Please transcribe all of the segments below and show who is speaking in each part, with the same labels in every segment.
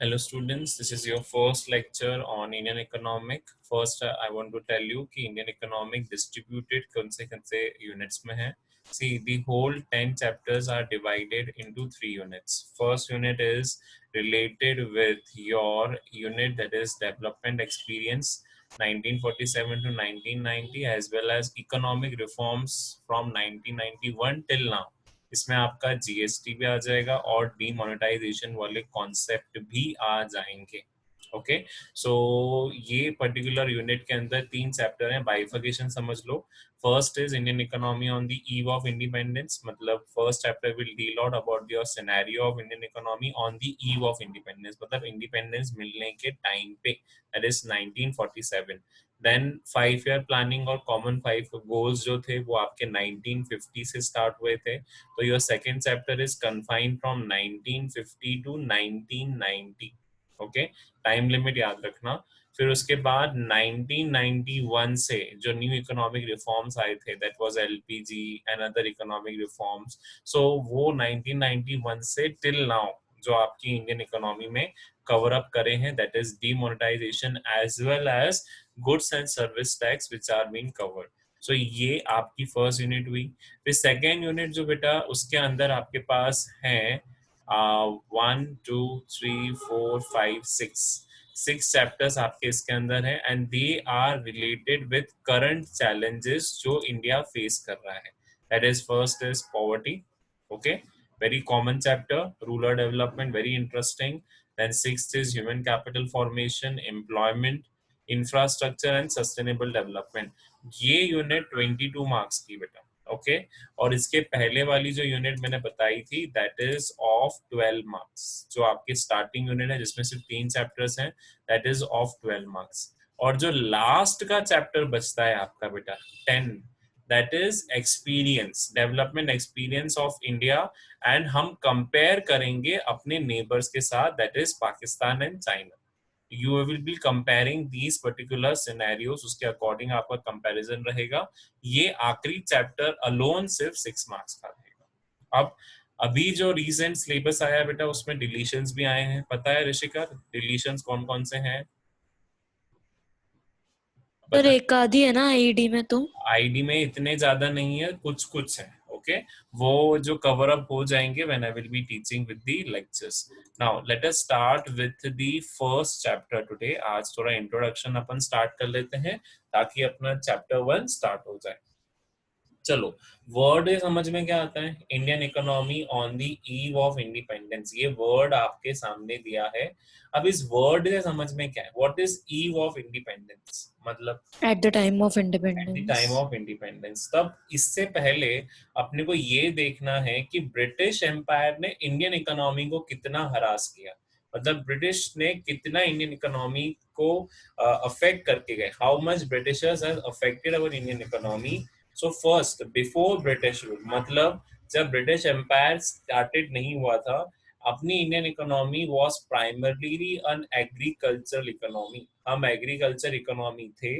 Speaker 1: Hello students, this is your first lecture on Indian economic. First, I want to tell you कि Indian economic distributed कौन से units में है. See, the whole 10 chapters are divided into 3 units. First unit is related with your unit that is development experience 1947 to 1990 as well as economic reforms from 1991 till now. इसमें आपका GST भी आ जाएगा और demonetisation वाले concept भी आ जाएंगे. Okay, सो ये particular unit के अंदर 3 चैप्टर हैं. बाइफर्केशन समझ लो. First is Indian economy on the eve of independence. मतलब first chapter will deal out about your scenario of Indian economy on the eve of independence. मतलब इंडिपेंडेंस मिलने के टाइम पे, that is 1947. Then 5 year planning और common 5 goals जो थे वो आपके 1950 से स्टार्ट हुए थे. तो your second chapter is confined from 1950 to 1990. Okay, time limit याद रखना. फिर उसके बाद 1991 से जो न्यू इकोनॉमिक रिफॉर्म्स आए थे, that was LPG and other economic reforms. So वो 1991 से टिल नाउ जो आपकी इंडियन इकोनॉमी में कवर अप करे हैं, that is demonetization as well as goods and service tax which are being covered. So ये आपकी फर्स्ट यूनिट हुई. फिर सेकेंड यूनिट जो बेटा उसके अंदर आपके पास है 1 2 3 4 5 6 चैप्टर्स आपके इसके अंदर है and they are related with current challenges जो इंडिया फेस कर रहा है. That is first is poverty. Okay, very common chapter. Rural development, very interesting. Then sixth is human capital formation, employment, infrastructure and sustainable development. ये unit 22 marks की बेटा. Okay, और इसके पहले वाली जो यूनिट मैंने बताई थी दैट इज ऑफ 12 मार्क्स. जो आपकी स्टार्टिंग यूनिट है जिसमें सिर्फ 3 चैप्टर्स हैं, दैट इज ऑफ 12 मार्क्स. और जो लास्ट का चैप्टर बचता है आपका बेटा 10, that is experience, development experience of India. And हम कंपेयर करेंगे अपने नेबर्स के साथ, that is Pakistan and China. You will be comparing these particular scenarios, उसके अकॉर्डिंग आपका कंपैरिजन रहेगा. ये आखिरी चैप्टर अलोन सिर्फ 6 मार्क्स का रहेगा. अब अभी जो रिसेंट सिलेबस आया बेटा उसमें डिलीशंस भी आए हैं. पता है ऋषिका डिलीशंस कौन कौन से हैं?
Speaker 2: सर एक आधी है ना आईडी में. तो
Speaker 1: आईडी में इतने ज्यादा नहीं है, कुछ कुछ है. ओके, वो जो कवर अप हो जाएंगे when I will be teaching with the lectures. Now let us start with the first chapter today. आज थोड़ा इंट्रोडक्शन अपन स्टार्ट कर लेते हैं ताकि अपना चैप्टर 1 स्टार्ट हो जाए. चलो, वर्ड समझ में क्या आता है? Indian economy on the eve of independence. ये वर्ड आपके सामने दिया है. अब इस वर्ड से समझ में क्या है? What is eve of independence? मतलब
Speaker 2: at the time of
Speaker 1: at the
Speaker 2: independence.
Speaker 1: Time of independence. तब इससे पहले अपने को ये देखना है कि ब्रिटिश एम्पायर ने इंडियन इकोनॉमी को कितना हरास किया. मतलब ब्रिटिश ने कितना इंडियन इकोनॉमी को अफेक्ट करके गए. How much Britishers have affected our Indian economy. So first before British rule, मतलब जब ब्रिटिश एम्पायर स्टार्टेड नहीं हुआ था, अपनी Indian economy was primarily an agricultural economy. हम एग्रीकल्चर इकोनॉमी थे,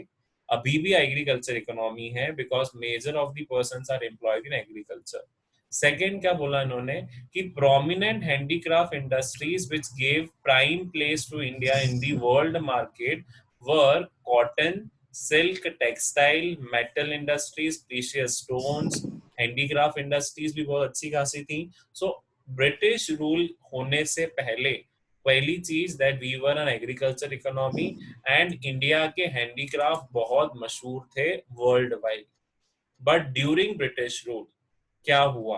Speaker 1: अभी भी एग्रीकल्चर इकोनॉमी है because major of the persons are employed in agriculture. Second क्या बोला इन्होंने कि prominent handicraft industries which gave prime place to India in the world market were cotton, silk, textile, metal industries, precious stones. Handicraft industries भी बहुत अच्छी खासी थी. So British rule होने से पहले पहली चीज that we were an agriculture economy and India के हैंडीक्राफ्ट बहुत मशहूर थे world wide. But during British rule क्या हुआ?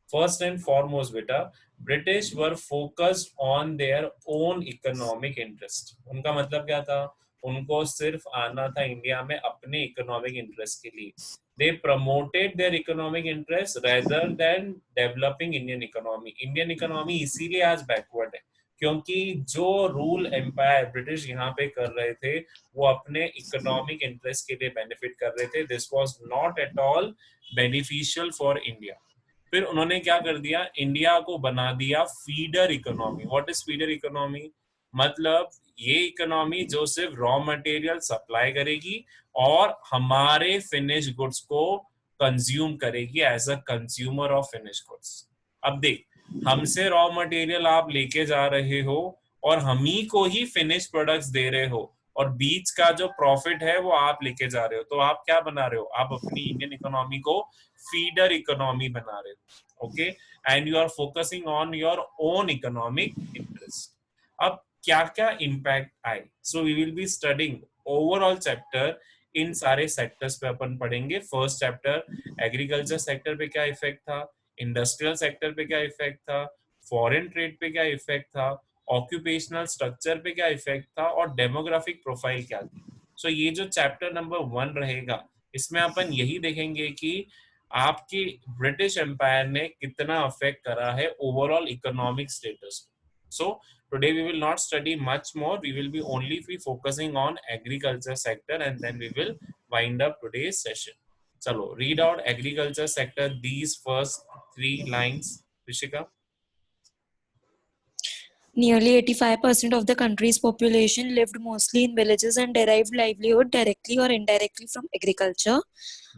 Speaker 1: फर्स्ट एंड फॉरमोस्ट बेटा, British were focused on their own economic interest. उनका मतलब क्या था? उनको सिर्फ आना था इंडिया में अपने इकोनॉमिक इंटरेस्ट के लिए. they promoted their economic interests rather than developing Indian economy. Indian economy इसीलिए आज बैकवर्ड है क्योंकि जो रूल एम्पायर ब्रिटिश यहाँ पे कर रहे थे वो अपने इकोनॉमिक इंटरेस्ट के लिए बेनिफिट कर रहे थे. This was not at all beneficial for India. फिर उन्होंने क्या कर दिया? इंडिया को बना दिया feeder economy. What is feeder economy? मतलब ये इकोनॉमी जो सिर्फ रॉ मटेरियल सप्लाई करेगी और हमारे फिनिश गुड्स को कंज्यूम करेगी as a consumer of finish goods. अब देख, हमसे रॉ मटेरियल आप लेके जा रहे हो और हम ही को ही फिनिश प्रोडक्ट्स दे रहे हो, और बीच का जो प्रॉफिट है वो आप लेके जा रहे हो, तो आप क्या बना रहे हो, आप अपनी इंडियन इकोनॉमी को फीडर इकोनॉमी बना रहे हो, okay, and you are focusing on your own economic interest. अब क्या क्या इम्पैक्ट आए, so we will be studying overall chapter, इन सारे सेक्टर्स पे अपन पढ़ेंगे। फर्स्ट चैप्टर एग्रीकल्चर सेक्टर पे क्या इफेक्ट था, इंडस्ट्रियल सेक्टर पे क्या इफेक्ट था, फॉरेन ट्रेड पे क्या इफेक्ट था, ऑक्यूपेशनल स्ट्रक्चर पे क्या इफेक्ट था, और डेमोग्राफिक प्रोफाइल क्या थी। सो ये जो चैप्टर नंबर 1 रहेगा, इसमें अपन यही देखेंगे कि आपकी ब्रिटिश एम्पायर ने कितना अफेक्ट करा है ओवरऑल इकोनॉमिक स्टेटस को। सो today we will not study much more, we will be only be focusing on agriculture sector, and then we will wind up today's session. Chalo, read out agriculture sector, these first 3 lines, Rishika.
Speaker 2: Nearly 85% of the country's population lived mostly in villages and derived livelihood directly or indirectly from agriculture.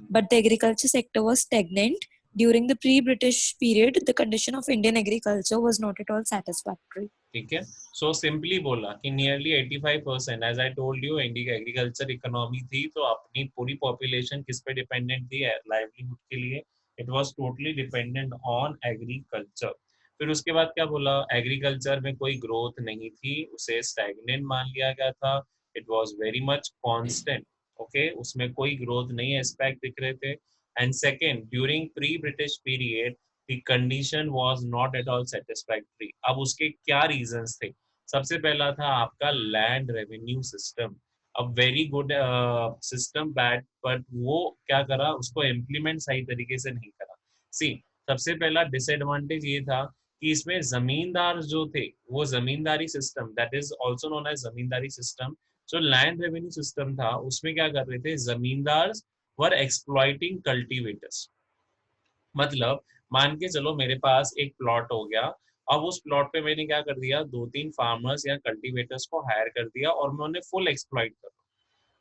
Speaker 2: But the agriculture sector was stagnant. During the pre-British period, the condition of Indian agriculture was not at all satisfactory.
Speaker 1: ठीक है, सो simply बोला कि nearly 85%, as I told you, India agriculture economy थी, तो अपनी पूरी population किस पे डिपेंडेंट थी, लाइवलीहुड के लिए, it was totally dependent on agriculture. फिर उसके बाद क्या बोला, एग्रीकल्चर में कोई ग्रोथ नहीं थी, उसे स्टैग्नेंट मान लिया गया था, it was very much constant, okay, उसमें कोई ग्रोथ नहीं एस्पेक्ट दिख रहे थे। And second, during pre British period the condition was not at all satisfactory। अब उसके क्या रीजंस थे, सबसे पहला था आपका लैंड रेवेन्यू सिस्टम, अब very good system bad, but वो क्या करा, उसको इम्प्लीमेंट सही तरीके से नहीं करा। सी, सबसे पहला डिसएडवांटेज ये था कि इसमें जमींदार जो थे, वो जमींदारी system, that is also known as zamindari system, जो लैंड रेवेन्यू सिस्टम था, उसमें क्या कर रहे थे, जमींदार वर एक्सप्लॉइटिंग कल्टीवेटर्स। मतलब मान के चलो मेरे पास एक प्लॉट हो गया, अब उस प्लॉट पे मैंने क्या कर दिया, 2-3 फार्मर्स या कल्टीवेटर्स को हायर कर दिया और मैं उन्हें फुल एक्सप्लॉइट कर रहा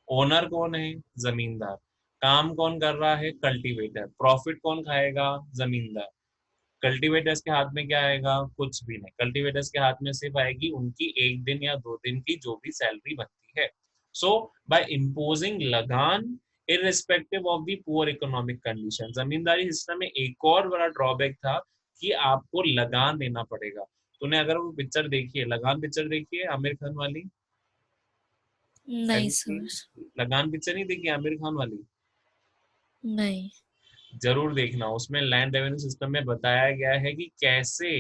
Speaker 1: हूँ। ओनर कौन है, जमींदार, काम कौन कर रहा है, कल्टीवेटर, प्रॉफिट कौन खाएगा, जमींदार। कल्टीवेटर्स के हाथ में क्या आएगा, कुछ भी नहीं, कल्टीवेटर्स के हाथ में सिर्फ आएगी उनकी 1 दिन या 2 दिन की जो भी सैलरी बनती है। सो बाय इम्पोजिंग लगान irrespective of the poor economic condition, zamindari system में एक और बड़ा ड्रॉबैक था कि आपको लगान देना पड़ेगा। तूने अगर वो पिक्चर देखी है, लगान पिक्चर देखी है आमिर खान वाली,
Speaker 2: नहीं सर,
Speaker 1: लगान पिक्चर नहीं देखी आमिर खान वाली,
Speaker 2: नहीं।
Speaker 1: जरूर देखना, उसमें लैंड रेवेन्यू सिस्टम में बताया गया है कि कैसे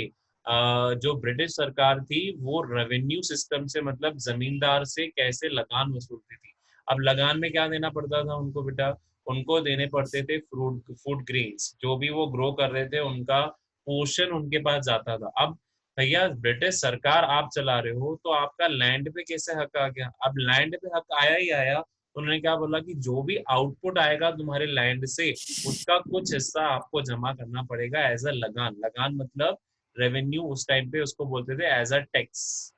Speaker 1: जो ब्रिटिश सरकार थी वो रेवेन्यू सिस्टम से, मतलब जमींदार से कैसे लगान वसूलती थी। अब लगान में क्या देना पड़ता था उनको बेटा, उनको देने पड़ते थे फ्रूट फूड ग्रेन्स, जो भी वो ग्रो कर रहे थे उनका पोर्शन उनके पास जाता था। अब भैया ब्रिटिश सरकार आप चला रहे हो, तो आपका लैंड पे कैसे हक आ गया, अब लैंड पे हक आया ही आया, उन्होंने क्या बोला कि जो भी आउटपुट आएगा तुम्हारे लैंड से, उसका कुछ हिस्सा आपको जमा करना पड़ेगा एज अ लगान। लगान मतलब रेवेन्यू, उस टाइम पे उसको बोलते थे एज अ टैक्स।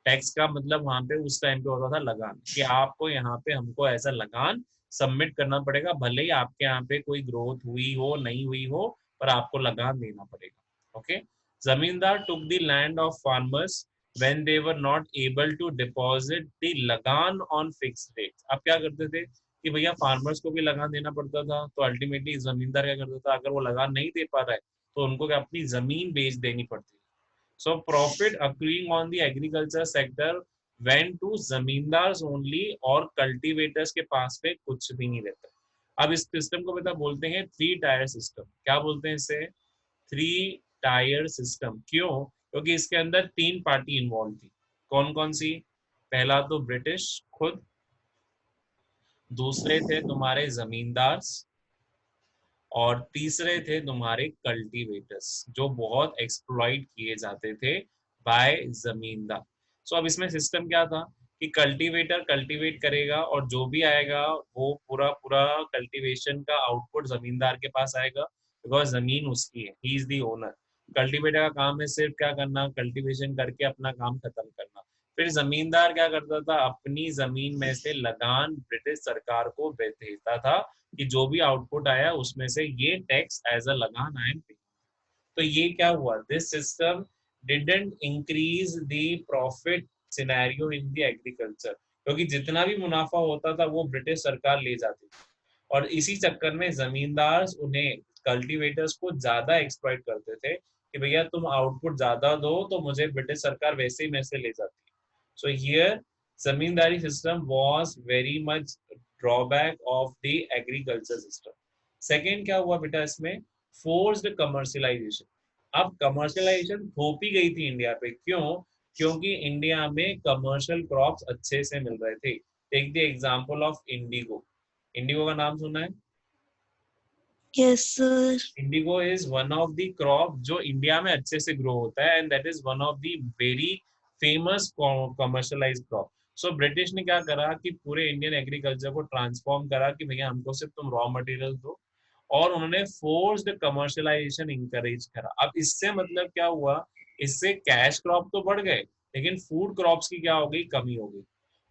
Speaker 1: टैक्स का मतलब वहां पे उस टाइम पे होता था लगान, कि आपको यहाँ पे हमको एज अ लगान सबमिट करना पड़ेगा, भले ही आपके यहाँ पे कोई ग्रोथ हुई हो नहीं हुई हो, पर आपको लगान देना पड़ेगा। ओके, जमींदार took the land of farmers when they were not able to deposit the लगान on fixed rates। अब क्या करते थे कि भैया फार्मर्स को भी लगान देना पड़ता था, तो अल्टीमेटली जमींदार क्या करता था, अगर वो लगान नहीं दे पा रहा है तो उनको क्या अपनी जमीन बेच देनी पड़ती है। So profit accruing on the agriculture sector went to zamindars only, और कल्टीवेटर्स के पास पे कुछ भी नहीं रहता। अब इस सिस्टम को बेटा बोलते हैं 3 टायर सिस्टम। क्या बोलते हैं इसे, 3 टायर सिस्टम। क्यों, क्योंकि इसके अंदर 3 पार्टी इन्वॉल्व थी। कौन कौन सी, पहला तो ब्रिटिश खुद, दूसरे थे तुम्हारे जमींदार, और तीसरे थे तुम्हारे कल्टीवेटर्स, जो बहुत एक्सप्लॉइट किए जाते थे बाय जमींदार। सो अब इसमें सिस्टम क्या था कि कल्टीवेटर कल्टीवेट करेगा, और जो भी आएगा वो पूरा पूरा कल्टीवेशन का आउटपुट जमींदार के पास आएगा, बिकॉज जमीन उसकी है, he is the owner. Cultivator का काम है सिर्फ क्या करना, कल्टीवेशन करके अपना काम खत्म करना। फिर जमींदार क्या करता था, अपनी जमीन में से लगान ब्रिटिश सरकार को भेजता था कि जो भी आउटपुट आया उसमें से ये टैक्स एज अ लगान आई एम। तो ये क्या हुआ, this system didn't increase the profit scenario in the agriculture, क्योंकि जितना भी मुनाफा होता था वो ब्रिटिश सरकार ले जाती थी, और इसी चक्कर में जमींदार उन्हें कल्टीवेटर्स को ज्यादा एक्सप्लॉइट करते थे कि भैया तुम आउटपुट ज्यादा दो तो मुझे ब्रिटिश सरकार वैसे ही मेरे से ले जाती है. So here zamindari system was very much drawback of the agriculture system. Second क्या हुआ बेटा इसमें, फोर्स्ड कमर्शियलाइजेशन. अब कमर्शियलाइजेशन थोपी गई थी इंडिया पे, क्यों? क्योंकि इंडिया में कमर्शियल क्रॉप्स अच्छे से मिल रहे थे. Take the example of indigo. Indigo का नाम सुना है?
Speaker 2: Yes, sir.
Speaker 1: Indigo is one of the crop जो इंडिया में अच्छे से ग्रो होता है, and that is one of the very famous commercialise crop. So British ने क्या करा कि पूरे इंडियन एग्रीकल्चर को ट्रांसफॉर्म करा कि भैया हमको सिर्फ तुम रॉ मटेरियल दो, और उन्होंने फोर्स्ड कमर्शियलाइजेशन इंकरेज करा. अब इससे मतलब क्या हुआ, इससे कैश क्रॉप तो बढ़ गए, लेकिन फूड क्रॉप्स की क्या हो गई, कमी हो गई.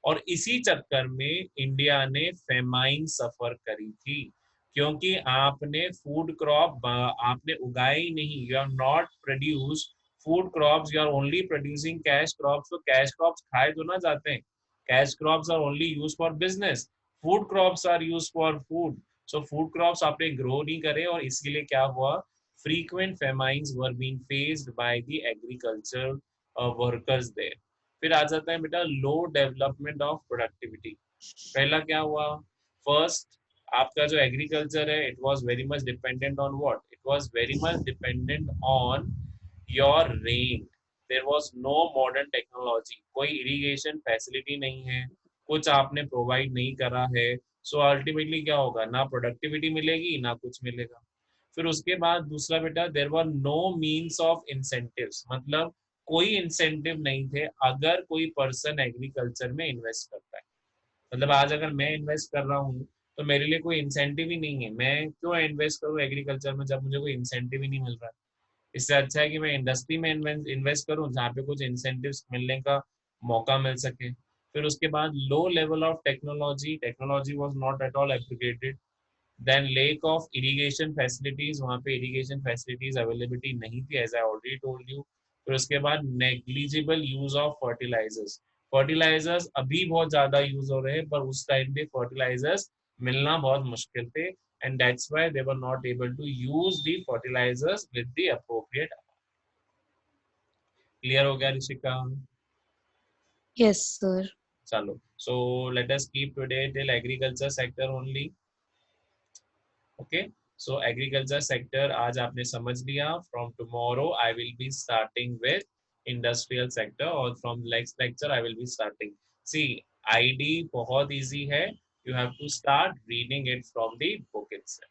Speaker 1: और इसी चक्कर में इंडिया ने फेमाइन सफर करी थी, क्योंकि आपने फूड क्रॉप आपने उगाए ही नहीं, you are not produce food crops, you are only producing cash crops. तो कैश क्रॉप्स खाए तो ना जाते हैं, cash crops are only use for business, food crops are use for food. So food crops आपने ग्रो नहीं करे, और इसके लिए क्या हुआ, frequent famines were being faced by the agriculture workers there. फिर आ जाता है बेटा लो डेवलपमेंट ऑफ प्रोडक्टिविटी. पहला क्या हुआ, फर्स्ट आपका जो एग्रीकल्चर है it was very much dependent on what, it was very much dependent on your rain. There was no modern technology, कोई इरिगेशन फैसिलिटी नहीं है, कुछ आपने प्रोवाइड नहीं करा है. सो अल्टीमेटली क्या होगा, ना प्रोडक्टिविटी मिलेगी ना कुछ मिलेगा. फिर उसके बाद दूसरा बेटा, there were no means of incentives, मतलब कोई इंसेंटिव नहीं थे अगर कोई पर्सन एग्रीकल्चर में इन्वेस्ट करता है. मतलब आज अगर मैं इन्वेस्ट कर रहा हूँ तो मेरे लिए कोई इंसेंटिव ही नहीं है, मैं क्यों इन्वेस्ट करूँ एग्रीकल्चर में जब मुझे कोई इंसेंटिव ही नहीं मिल रहा है. इससे अच्छा है कि मैं इंडस्ट्री में इन्वेस्ट करूँ जहाँ पे कुछ इंसेंटिव्स मिलने का मौका मिल सके. फिर उसके बाद low level of technology, technology was not at all applicated. Then lack of irrigation facilities, वहाँ पे इरिगेशन फैसिलिटीज अवेलेबिलिटी नहीं थी, as I already told you. फिर उसके बाद negligible use of fertilizers. Fertilizers अभी बहुत ज्यादा यूज हो रहे हैं, पर उस टाइम पे फर्टिलाइजर्स मिलना बहुत मुश्किल थे, and that's why they were not able to use the fertilizers with the appropriate amount. Clear हो गया ऋषिका?
Speaker 2: Yes, sir.
Speaker 1: चलो, so let us keep today till agriculture sector only. Okay, so agriculture sector आज आपने समझ लिया. From tomorrow I will be starting with industrial sector, और from next lecture I will be starting. See, ID बहुत easy है, you have to start reading it from the book itself.